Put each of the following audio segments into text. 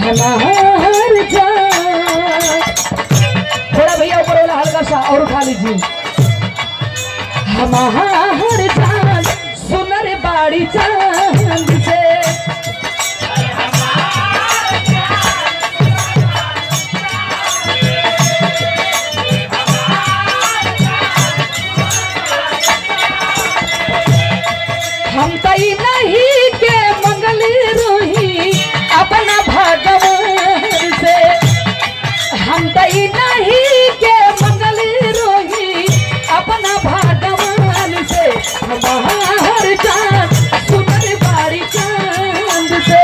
हमार जान। थोड़ा भैया ऊपर वाला हल्का सा और उठा लीजिए। हमार जान सुनर बाड़ी चांद से, हम तई नहीं के मंगली रोही अपना भगवान से, हम तई नहीं के मंगली रोही अपना भगवान से। हमार जान सुनर बाड़ी चांद से,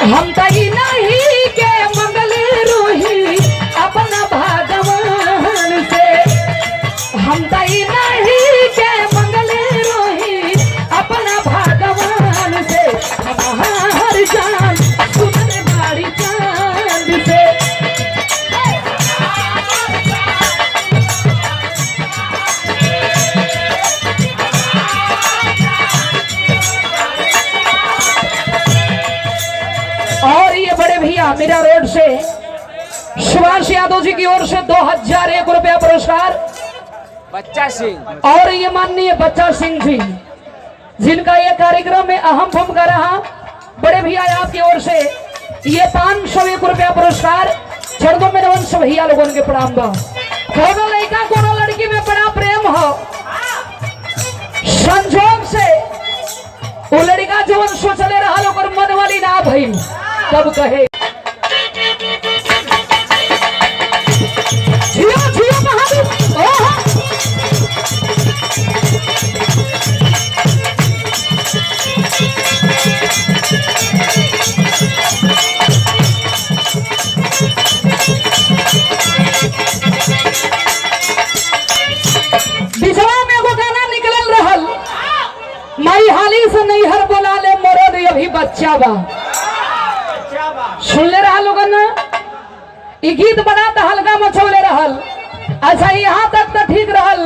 हम तई नहीं के मंगल रोही अपना भगवान से, हम तई नहीं के मंगल रोही अपना भगवान से। हमार जान सुनर बाड़ी चांद से, और ये बड़े भैया मीरा रोड से सुभाष यादव जी की ओर से 2001 रुपया पुरस्कार बच्चा सिंह, और ये माननीय बच्चा सिंह जी जिनका ये कार्यक्रम में अहम भूमिका रहा। बड़े भैया आपकी ओर से ये 501 रुपया पुरस्कार चरणों में वंश भैया लोगों के प्रणाम दो। कोनो लड़का कोनो लड़की में बड़ा प्रेम हो, संजोग से वो लड़का जो सोचले रहा लोग मन वाली ना भई, तब कहे जियो जियो बहादुर। ओहो बिछड़ा में एगो गाना निकलल रहल, माई हाली से नैहर बोला ले मोरद अभी बच्चा बा। सुन ले रहा लोगन ना, ये गीत बड़ा हल्का मचौले रहल। अच्छा यहाँ तक तो ठीक रहल।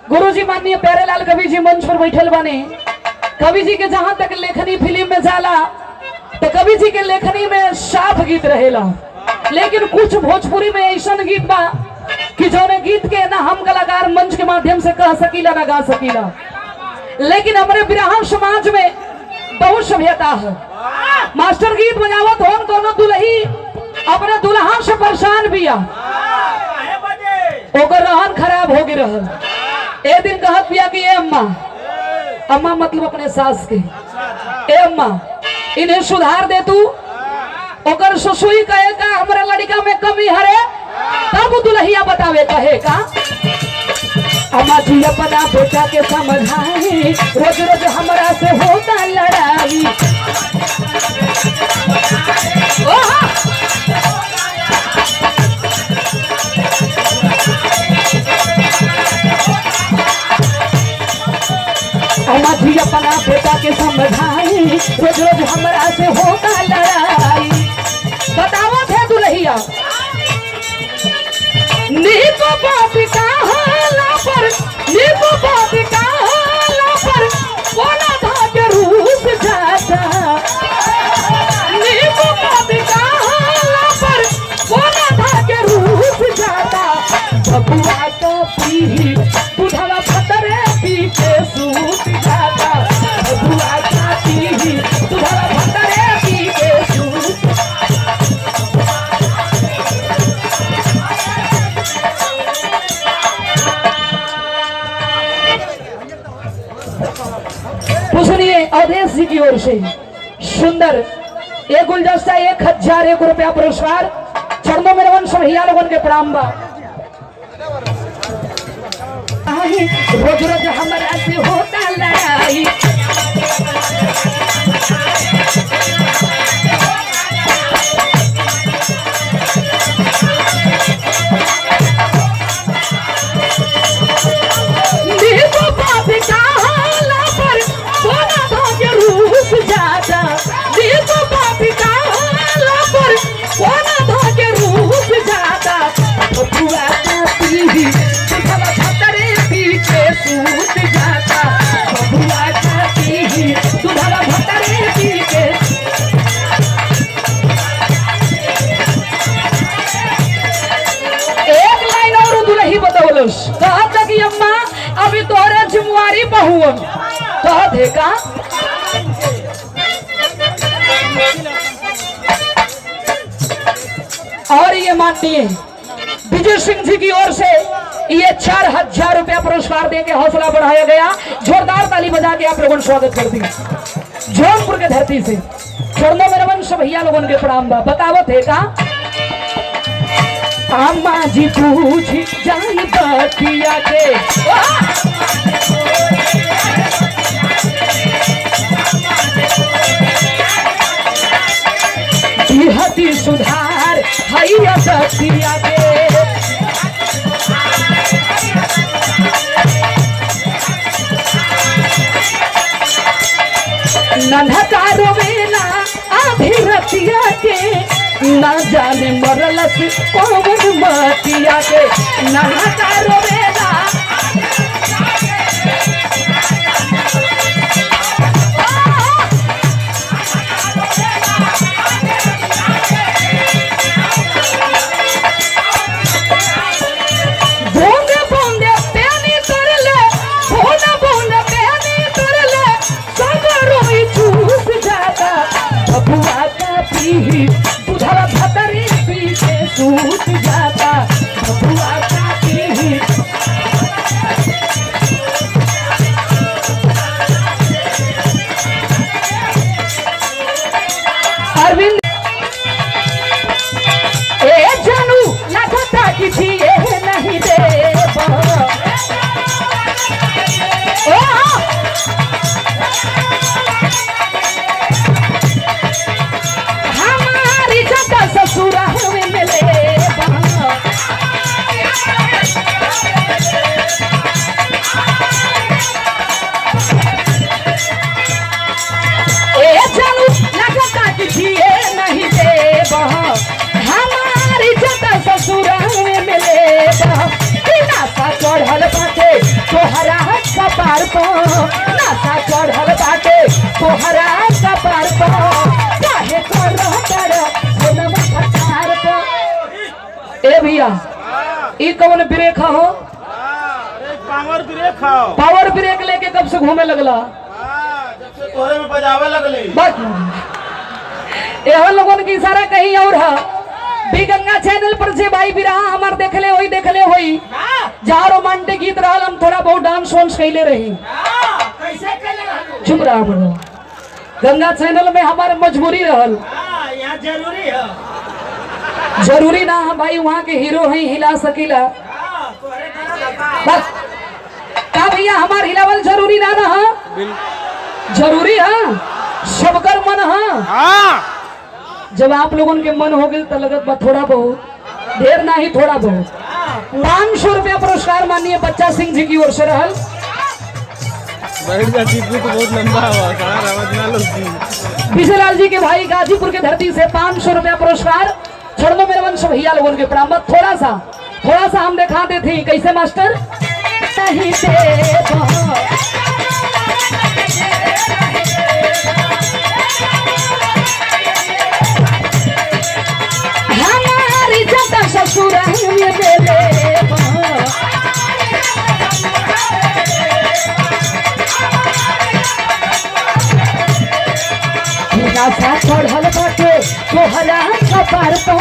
गुरुजी माननीय प्यारेलाल कवि जी मंच पर बैठल बने। कवि जी के जहाँ तक लेखनी फिल्म में जाला तो कवि जी के लेखनी में साफ गीत रहेला, लेकिन कुछ भोजपुरी में ऐसा गीत बा कि जो गीत के ना हम कलाकार मंच के माध्यम से कह सकीला ना गा सकीला, लेकिन हमारे बिरहा समाज में बहुत सभ्यता है। मास्टर गीत बजावत होन कोनो दुल्ही अपने दुल्हा से परेशान बिया, ओकर रहन खराब हो गई रहल। एक दिन कहत बिया कि ए अम्मा, अम्मा मतलब अपने सास के, ए अम्मा इन्हें सुधार दे तू। ओकर ससुई कहे का हमारा लड़का में कमी हरे, तब दुल्हिया बतावे कहे का अम्मा जी अपना बेटा के समझाई, रोज रोज हमरा से होता लड़ाई। अम्मा जी अपना बेटा के समझाई, रोज रोज हमरा से होता लड़ाई। बताओ थे दुल्हिया नीको बात कहाला पर, नीको बात कहाला पर कोना धागे रूस जाता। नीको बात कहाला पर कोना धागे रूस जाता। बबुआ का पी बुढ़वा फतरे पी के सूत जाता। बबुआ का पी बुढ़वा फतरे पी के सूत। सुनिए अवधेश जी की ओर से सुंदर एक गुलदस्ता 1001 रुपया पुरस्कार चरणों में रवन भैया लोगों के प्रणाम बा। रोज रोज हमारा से होता लड़ाई। हुआ कहा थे का और ये माननीय विजय सिंह जी की ओर से ये 4000 रुपया पुरस्कार देके हौसला बढ़ाया गया। जोरदार ताली बजा के आप लोगों ने स्वागत कर दिया। जौनपुर के धरती से चरणों में वंश भैया लोगों के प्रणाम बा। बतावत है का अम्मा जी पूछ जाई बतिया के हती सुधार हैया बतिया के नन्हकारो बेला आधी रतिया के ना जाने मरलस कौन मतिया के नन्हकारो बेला बुढ़ा भतरी पीछे सूत जाता बबुआ का पीही अरविंद ए जानू लगता किसी ये नहीं दे ससुरा में मिले ए जानू लगता किसी नहीं दे हमारी जता ससुरा में मिले नासा चढ़ल बाटे तोहरा कपार को नासा चढ़ल बाटे तोहरा कपार को काहे कर ए भैया ई कौन ब्रेक हो पावर ब्रेक हो पावर ब्रेक लेके कब से घूमे लगला जब से तोरे में बजावे लगली बस एहो लोगन की इशारा कहीं और है बी गंगा चैनल पर जे भाई बिरहा हमार देखले होई जहाँ रोमांटिक गीत रहल हम थोड़ा बहुत डांस वांस कैले रही कैसे कैले चुप रहा बड़ो गंगा चैनल में हमारे मजबूरी रहल यहाँ जरूरी है जरूरी ना है भाई वहाँ के हीरो हैं हिला सकीला बस का भैया हमार हिलावल जरूरी ना है जरूरी है सबकर मन है जब आप लोगों के मन हो गए तो लगत बा थोड़ा बहुत ढेर ना ही थोड़ा बहुत 500 रुपया पुरस्कार माननीय बच्चा सिंह जी की ओर से रहल बहुत लंबा विजयलाल जी के भाई गाजीपुर के धरती से 500 रुपया पुरस्कार चरणों में वंश भैया लोगों के प्रणाम। थोड़ा सा हम दिखाते थे कैसे मास्टर नहीं हमारी जता ससुर नशा चढ़ल बाटे तोहरा कपार को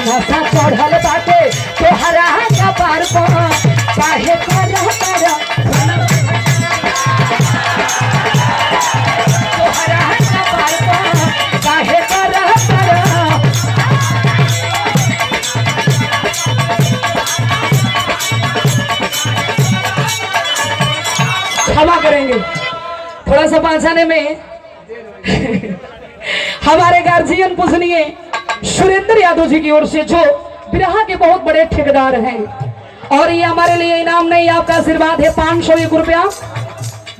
नशा चढ़ल बाटे तोहरा कपार को काहे कर तोहरा कपार को काहे कर क्षमा करेंगे थोड़ा सा पहुंचाने में हमारे गार्जियन पूजनीय सुरेंद्र यादव जी की ओर से जो बिरहा के बहुत बड़े ठेकेदार हैं और ये हमारे लिए इनाम नहीं आपका आशीर्वाद है 501 रुपया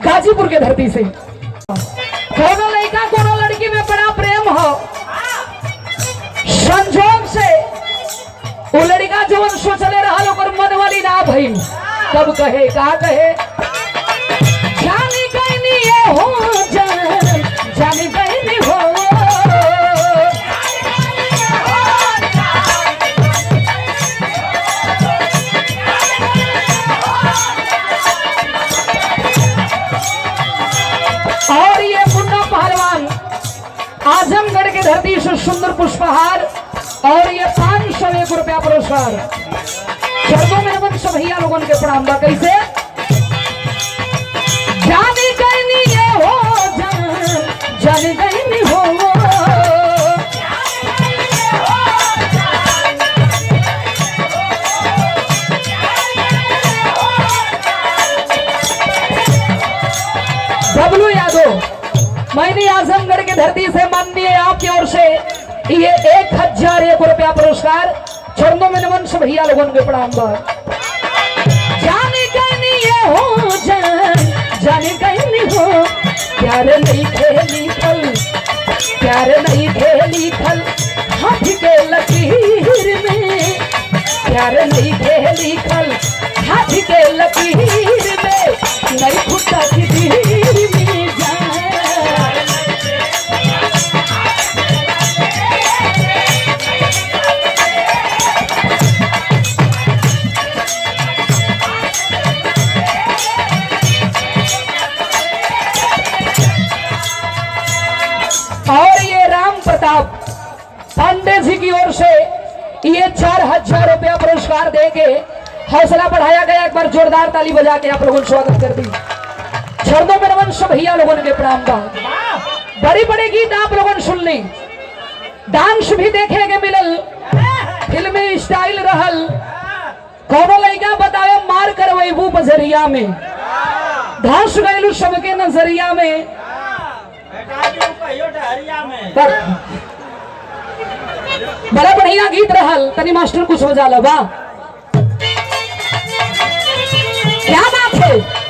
गाजीपुर के धरती से। कोनो लड़का कोनो लड़की में बड़ा प्रेम हो संजोग से वो लड़का जो सोचले रहा ओकर मन वाली ना भई तब कहे का कहे जानी कहनी हो जानी कहनी हो पुरस्कार। चरणों में नमन सब भैया लोगन के प्रणाम बा। कैसे जानी कहनी ये हो जानी कहनी हो डब्लू यादव, मैंने आजमगढ़ की धरती से माननीय आपकी ओर से ये 1001 रुपया पुरस्कार। चरणों में नमन से भैया लोगों के प्रणाम बा। जाने कहनी ये हो जाने कहनी हो प्यार नहीं थे लिखल प्यार नहीं थे लिखल हाथ के लकीर में प्यार नहीं थे लिखल हाथ के लकीर में नहीं खुदा की तीर में जाए। और ये राम प्रताप पांडे जी की ओर से ये 4000 रुपया पुरस्कार देके हौसला बढ़ाया गया। एक बार जोरदार ताली बजा के आप लोगों ने स्वागत कर दी। चरणों में नमन सब भैया लोगों के प्रणाम बा। बड़ी बड़ी गीत आप लोगों ने सुन ली, डांस भी देखे के मिलल, फिल्मी स्टाइल रहल। कोनो लड़का बतावे मार करवैबू बजरिया में, धस गयलू सबके नजरिया में। बड़ा बढ़िया गीत रहल। तनी मास्टर कुछ हो जाला बा। क्या बात है।